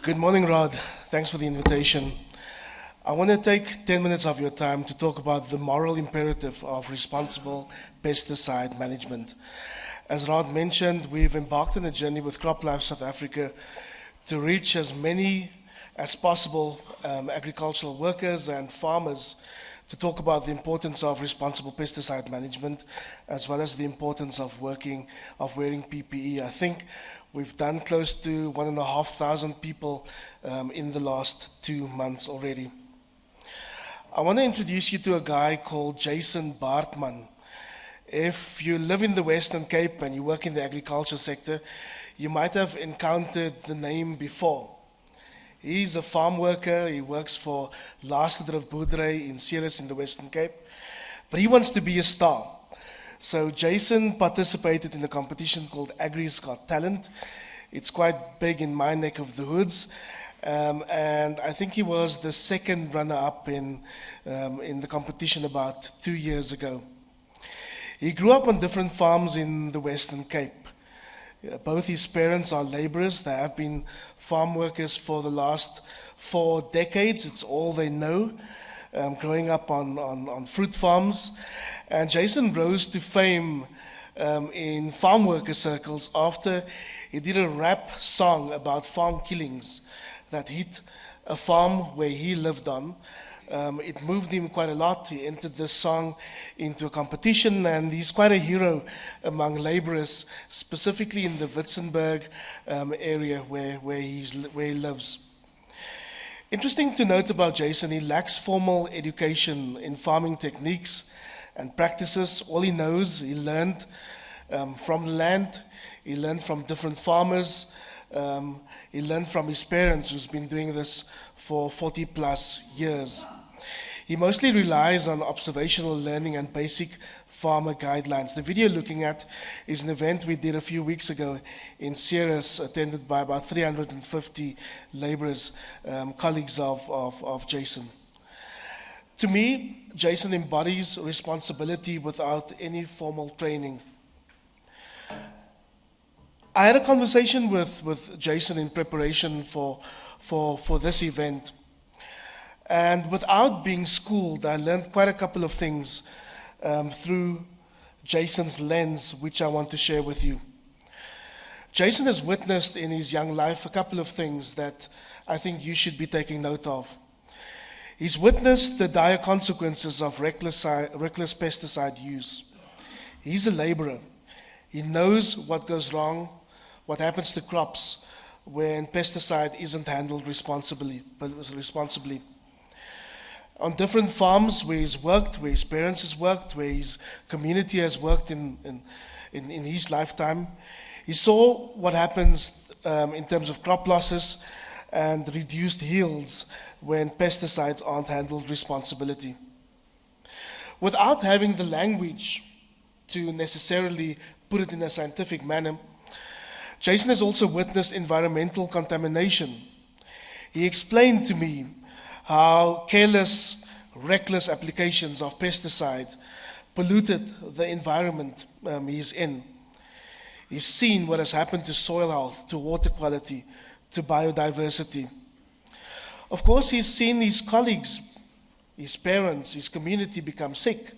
Good morning, Rod. Thanks for the invitation. I want to take 10 minutes of your time to talk about the moral imperative of responsible pesticide management. As Rod mentioned, we've embarked on a journey with CropLife South Africa to reach as many as possible agricultural workers and farmers to talk about the importance of responsible pesticide management, as well as the importance of wearing PPE. I think we've done close to 1,500 people in the last 2 months already. I want to introduce you to a guy called Jason Baartman. If you live in the Western Cape and you work in the agriculture sector, you might have encountered the name before. He's a farm worker. He works for Laasterdrift Boerdery in Ceres in the Western Cape. But he wants to be a star. So Jason participated in a competition called Agri's Got Talent. It's quite big in my neck of the woods. And I think he was the second runner-up in the competition about 2 years ago. He grew up on different farms in the Western Cape. Both his parents are laborers. They have been farm workers for the last 4 decades. It's all they know, growing up on fruit farms. And Jason rose to fame in farm worker circles after he did a rap song about farm killings that hit a farm where he lived on. It moved him quite a lot. He entered this song into a competition, and he's quite a hero among laborers, specifically in the Witzenberg area where he lives. Interesting to note about Jason, he lacks formal education in farming techniques and practices. All he knows, he learned from the land, he learned from different farmers, he learned from his parents, who's been doing this for 40 plus years. He mostly relies on observational learning and basic farmer guidelines. The video looking at is an event we did a few weeks ago in Ceres, attended by about 350 laborers, colleagues of Jason. To me, Jason embodies responsibility without any formal training. I had a conversation with Jason in preparation for this event. And without being schooled, I learned quite a couple of things through Jason's lens, which I want to share with you. Jason has witnessed in his young life a couple of things that I think you should be taking note of. He's witnessed the dire consequences of reckless pesticide use. He's a laborer. He knows what goes wrong, what happens to crops when pesticide isn't handled responsibly. On different farms where he's worked, where his parents has worked, where his community has worked in his lifetime, he saw what happens in terms of crop losses and reduced yields when pesticides aren't handled responsibly. Without having the language to necessarily put it in a scientific manner, Jason has also witnessed environmental contamination. He explained to me how careless, reckless applications of pesticide polluted the environment he's in. He's seen what has happened to soil health, to water quality, to biodiversity. Of course, he's seen his colleagues, his parents, his community become sick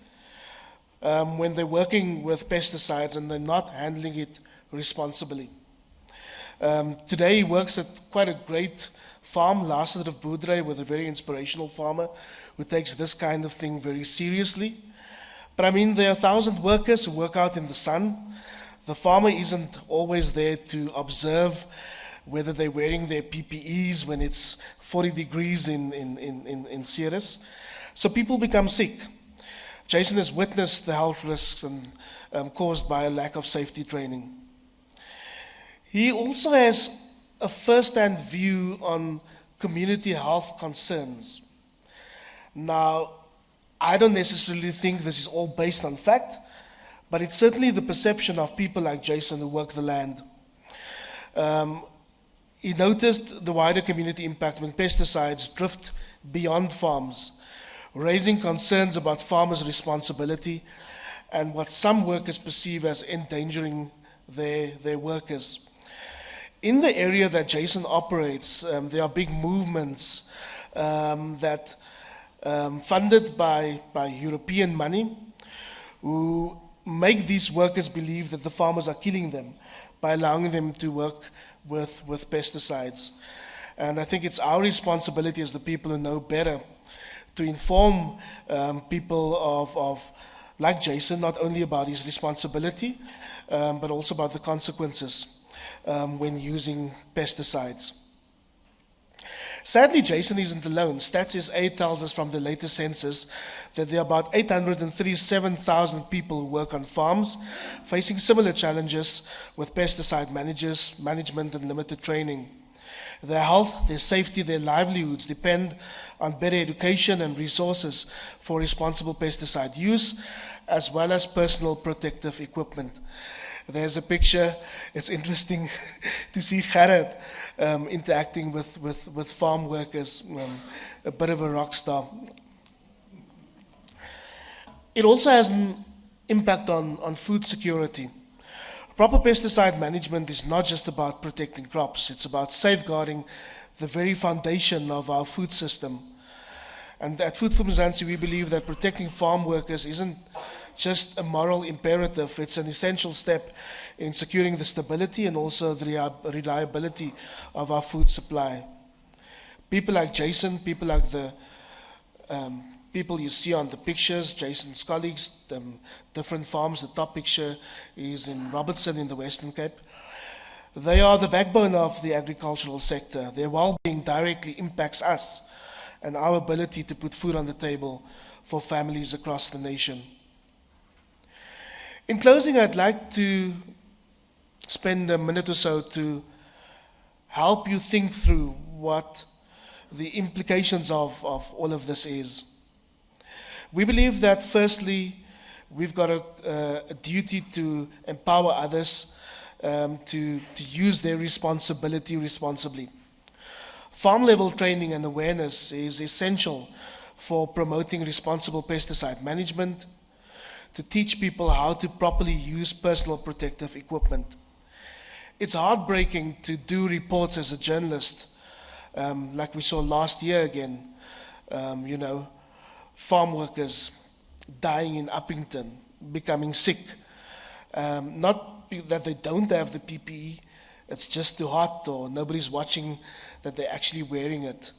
when they're working with pesticides and they're not handling it responsibly. Today, he works at quite a great farm, Laasterdrift Boerdery, with a very inspirational farmer who takes this kind of thing very seriously. But I mean, there are 1,000 workers who work out in the sun. The farmer isn't always there to observe whether they're wearing their PPEs when it's 40 degrees in Ceres. So people become sick. Jason has witnessed the health risks caused by a lack of safety training. He also has a first-hand view on community health concerns. Now, I don't necessarily think this is all based on fact, but it's certainly the perception of people like Jason who work the land. He noticed the wider community impact when pesticides drift beyond farms, raising concerns about farmers' responsibility and what some workers perceive as endangering their workers. In the area that Jason operates, there are big movements that funded by European money who make these workers believe that the farmers are killing them by allowing them to work with pesticides. And I think it's our responsibility as the people who know better to inform people of like Jason, not only about his responsibility, but also about the consequences when using pesticides. Sadly, Jason isn't alone. Stats SA tells us from the latest census that there are about 837,000 people who work on farms facing similar challenges with pesticide management and limited training. Their health, their safety, their livelihoods depend on better education and resources for responsible pesticide use, as well as personal protective equipment. There's a picture. It's interesting to see Gerrit interacting with farm workers, a bit of a rock star. It also has an impact on food security. Proper pesticide management is not just about protecting crops, it's about safeguarding the very foundation of our food system. And at Food for Mzansi, we believe that protecting farm workers isn't just a moral imperative, it's an essential step in securing the stability and also the reliability of our food supply. People like Jason, people like the people you see on the pictures, Jason's colleagues, different farms. The top picture is in Robertson in the Western Cape. They are the backbone of the agricultural sector. Their well-being directly impacts us and our ability to put food on the table for families across the nation. In closing, I'd like to spend a minute or so to help you think through what the implications of all of this is. We believe that firstly, we've got a duty to empower others to use their responsibility responsibly. Farm level training and awareness is essential for promoting responsible pesticide management, to teach people how to properly use personal protective equipment. It's heartbreaking to do reports as a journalist, like we saw last year again, farm workers dying in Uppington, becoming sick. Not that they don't have the PPE, it's just too hot or nobody's watching that they're actually wearing it.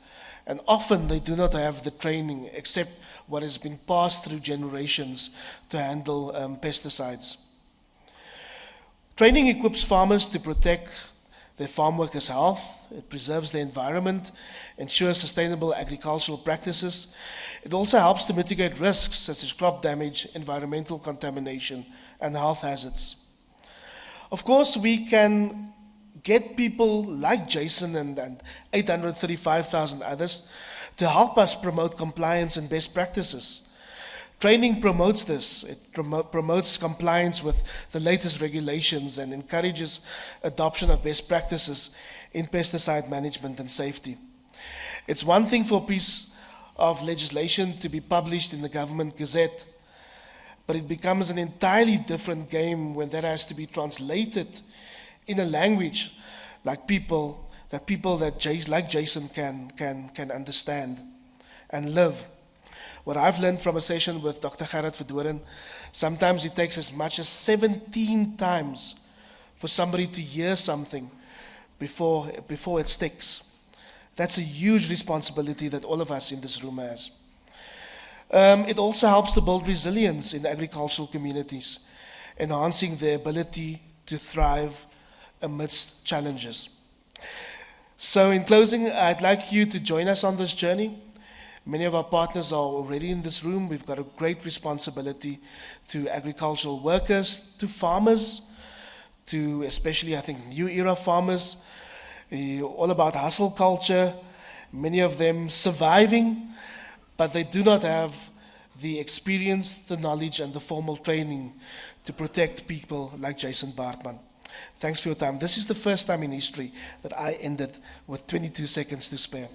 And often they do not have the training except what has been passed through generations to handle pesticides. Training equips farmers to protect their farm workers' health. It preserves the environment, ensures sustainable agricultural practices. It also helps to mitigate risks such as crop damage, environmental contamination, and health hazards. Of course, we can get people like Jason and 835,000 others to help us promote compliance and best practices. Training promotes this. It promotes compliance with the latest regulations and encourages adoption of best practices in pesticide management and safety. It's one thing for a piece of legislation to be published in the government gazette, but it becomes an entirely different game when that has to be translated in a language like people like Jason can understand and live. What I've learned from a session with Dr. Gerrit Verdoren, sometimes it takes as much as 17 times for somebody to hear something before it sticks. That's a huge responsibility that all of us in this room has. It also helps to build resilience in agricultural communities, enhancing their ability to thrive amidst challenges. So in closing, I'd like you to join us on this journey. Many of our partners are already in this room. We've got a great responsibility to agricultural workers, to farmers, to especially, I think, new era farmers, all about hustle culture, many of them surviving, but they do not have the experience, the knowledge, and the formal training to protect people like Jason Bartman. Thanks for your time. This is the first time in history that I ended with 22 seconds to spare.